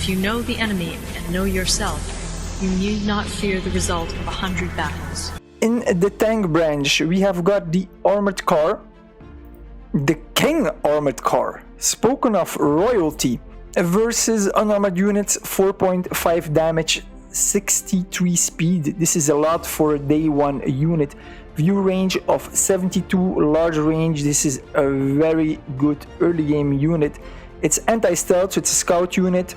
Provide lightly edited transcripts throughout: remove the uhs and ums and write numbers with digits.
If you know the enemy and know yourself, you need not fear the result of 100 battles. In the tank branch, we have got the Armored Car, the King Armored Car, spoken of royalty, versus unarmored units, 4.5 damage, 63 speed. This is a lot for a day 1 unit. View range of 72, large range. This is a very good early game unit. It's anti-stealth, so it's a scout unit,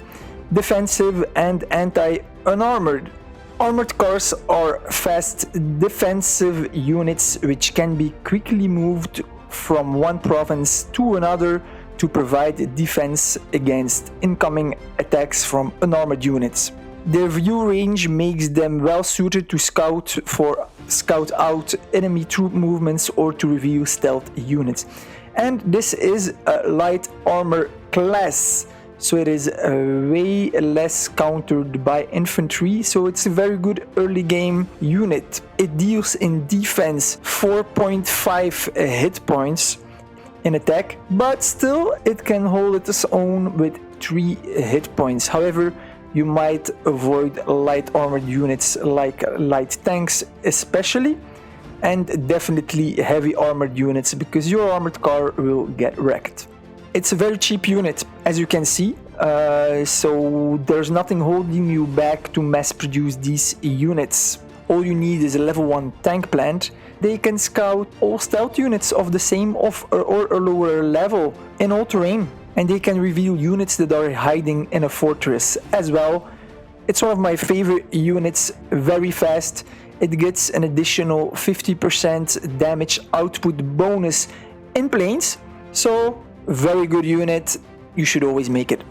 defensive and anti-unarmored. Armored cars are fast defensive units which can be quickly moved from one province to another to provide defense against incoming attacks from unarmored units. Their view range makes them well suited to scout out enemy troop movements or to reveal stealth units. And this is a light armor class, so it is way less countered by infantry, so it's a very good early game unit. It deals in defense 4.5 hit points in attack, but still it can hold its own with 3 hit points. However, you might avoid light armored units like light tanks especially, and definitely heavy armored units, because your armored car will get wrecked. It's a very cheap unit, as you can see, so there's nothing holding you back to mass produce these units. All you need is a level 1 tank plant. They can scout all stealth units of the same or a lower level in all terrain, and they can reveal units that are hiding in a fortress as well. It's one of my favorite units, very fast. It gets an additional 50% damage output bonus in planes, so very good unit, you should always make it.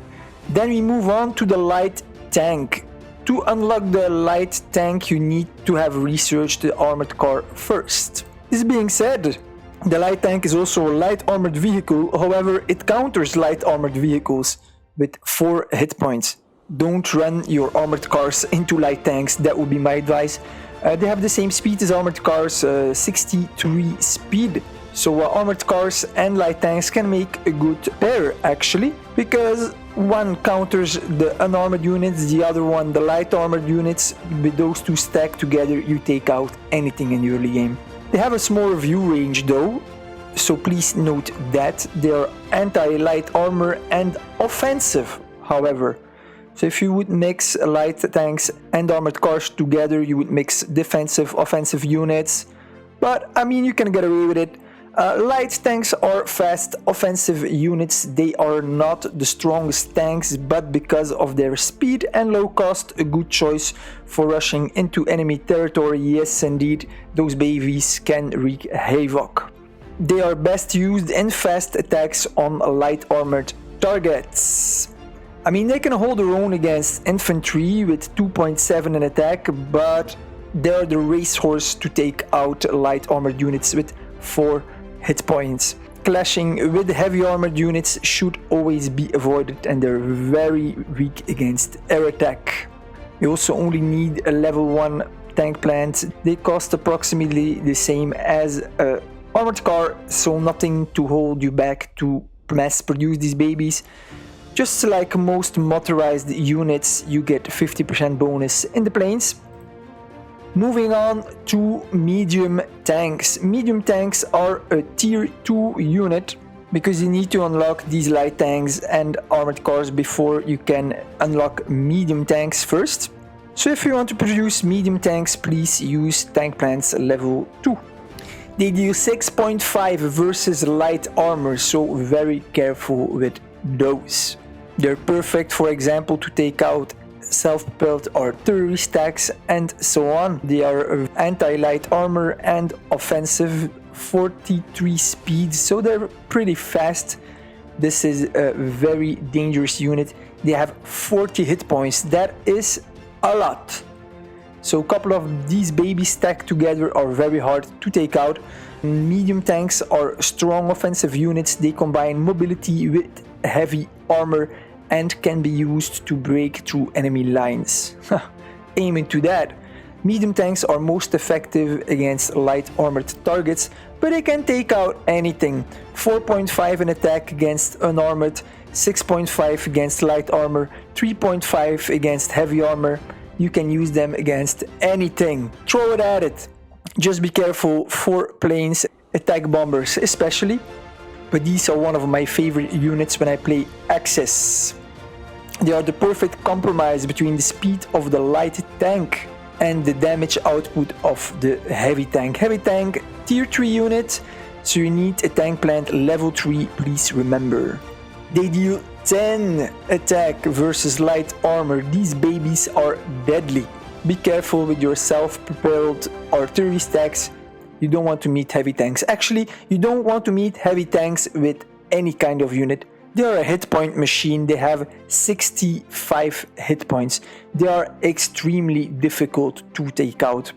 Then we move on to the light tank. To unlock the light tank, you need to have researched the armored car first. This being said, the light tank is also a light armored vehicle, however it counters light armored vehicles with 4 hit points. Don't run your armored cars into light tanks, that would be my advice. They have the same speed as armored cars, 63 speed. So armored cars and light tanks can make a good pair actually, because one counters the unarmored units, the other one the light armored units. With those two stacked together, you take out anything in the early game. They have a smaller view range though, so please note that they are anti-light armor and offensive, however. So if you would mix light tanks and armored cars together, you would mix defensive, offensive units. But I mean, you can get away with it. Light tanks are fast offensive units. They are not the strongest tanks, but because of their speed and low cost, a good choice for rushing into enemy territory. Yes, indeed, those babies can wreak havoc. They are best used in fast attacks on light armored targets. I mean, they can hold their own against infantry with 2.7 in attack, but they're the racehorse to take out light armored units with 4 hit points. Clashing with heavy armored units should always be avoided, and they're very weak against air attack. You also only need a level 1 tank plant. They cost approximately the same as an armored car, so nothing to hold you back to mass produce these babies. Just like most motorized units, you get 50% bonus in the planes. Moving on to medium tanks. Medium tanks are a tier 2 unit, because you need to unlock these light tanks and armored cars before you can unlock medium tanks first. So if you want to produce medium tanks, please use tank plants level 2. They deal 6.5 versus light armor, so very careful with those. They're perfect, for example, to take out self-propelled artillery stacks and so on. They are anti-light armor and offensive, 43 speed, so they're pretty fast. This is a very dangerous unit. They have 40 hit points. That is a lot. So a couple of these babies stacked together are very hard to take out. Medium tanks are strong offensive units. They combine mobility with heavy armor and can be used to break through enemy lines. Aim into that. Medium tanks are most effective against light armored targets, but they can take out anything. 4.5 in attack against unarmored, 6.5 against light armor, 3.5 against heavy armor. You can use them against anything. Throw it at it. Just be careful for planes, attack bombers especially. But these are one of my favorite units when I play Axis. They are the perfect compromise between the speed of the light tank and the damage output of the heavy tank. Heavy tank, tier 3 unit, so you need a tank plant level 3, please remember. They deal 10 attack versus light armor. These babies are deadly. Be careful with your self-propelled artillery stacks. You don't want to meet heavy tanks. Actually, you don't want to meet heavy tanks with any kind of unit. They are a hit point machine. They have 65 hit points. They are extremely difficult to take out.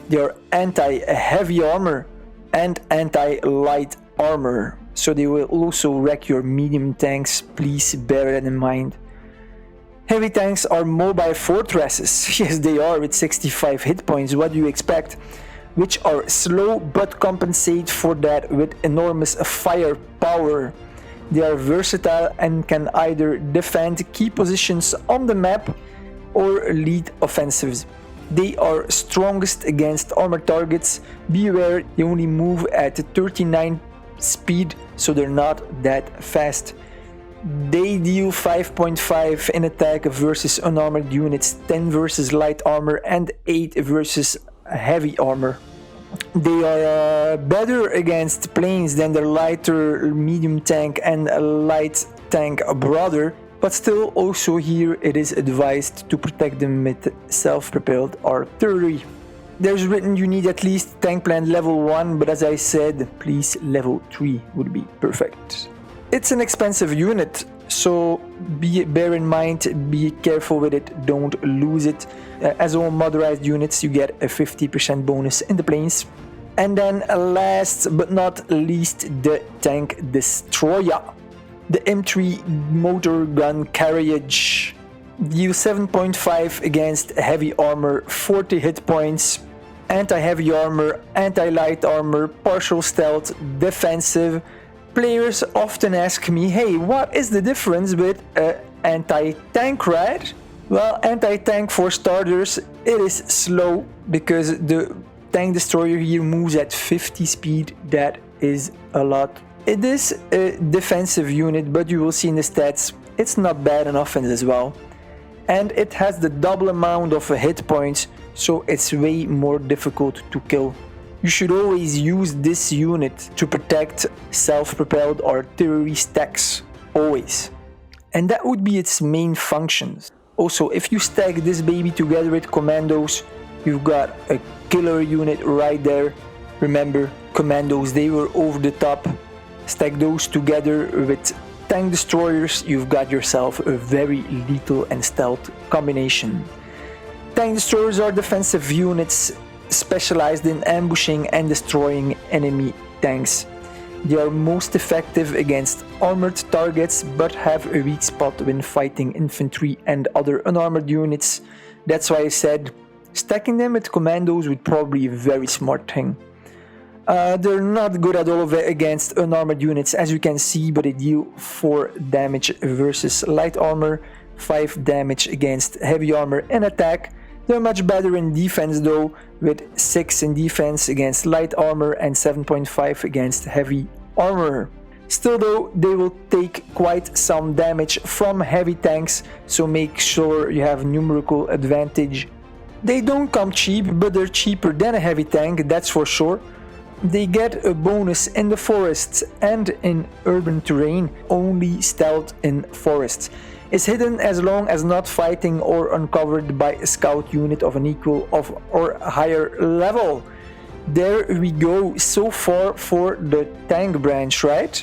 They are anti-heavy armor and anti-light armor. So they will also wreck your medium tanks. Please bear that in mind. Heavy tanks are mobile fortresses. Yes, they are with 65 hit points. What do you expect? Which are slow but compensate for that with enormous firepower. They are versatile and can either defend key positions on the map or lead offensives. They are strongest against armored targets. Beware, they only move at 39 speed, so they're not that fast. They deal 5.5 in attack versus unarmored units, 10 versus light armor, and 8 versus heavy armor. They are better against planes than their lighter medium tank and light tank brother, but still also here it is advised to protect them with self-propelled artillery. There's written you need at least tank plant level 1, but as I said, please level 3 would be perfect. It's an expensive unit, so bear in mind, be careful with it, don't lose it. As all motorized units, you get a 50% bonus in the planes. And then last but not least, the tank destroyer. The M3 motor gun carriage. Deal 7.5 against heavy armor, 40 hit points, anti-heavy armor, anti-light armor, partial stealth, defensive. Players often ask me, hey, what is the difference with anti-tank, right? Well, anti-tank for starters, it is slow because the tank destroyer here moves at 50 speed. That is a lot. It is a defensive unit, but you will see in the stats, it's not bad in offense as well. And it has the double amount of hit points, so it's way more difficult to kill. You should always use this unit to protect self-propelled artillery stacks, always. And that would be its main functions. Also, if you stack this baby together with commandos, you've got a killer unit right there. Remember, commandos, they were over the top. Stack those together with tank destroyers, you've got yourself a very lethal and stealth combination. Tank destroyers are defensive units specialized in ambushing and destroying enemy tanks. They are most effective against armored targets, but have a weak spot when fighting infantry and other unarmored units. That's why I said stacking them with commandos would probably be a very smart thing. They're not good at all against unarmored units, as you can see, but they deal 4 damage versus light armor, 5 damage against heavy armor and attack. They're much better in defense though, with 6 in defense against light armor and 7.5 against heavy armor. Still though, they will take quite some damage from heavy tanks, so make sure you have numerical advantage. They don't come cheap, but they're cheaper than a heavy tank, that's for sure. They get a bonus in the forests and in urban terrain, only stealth in forests. Is hidden as long as not fighting or uncovered by a scout unit of an equal or higher level. There we go, so far for the tank branch, right?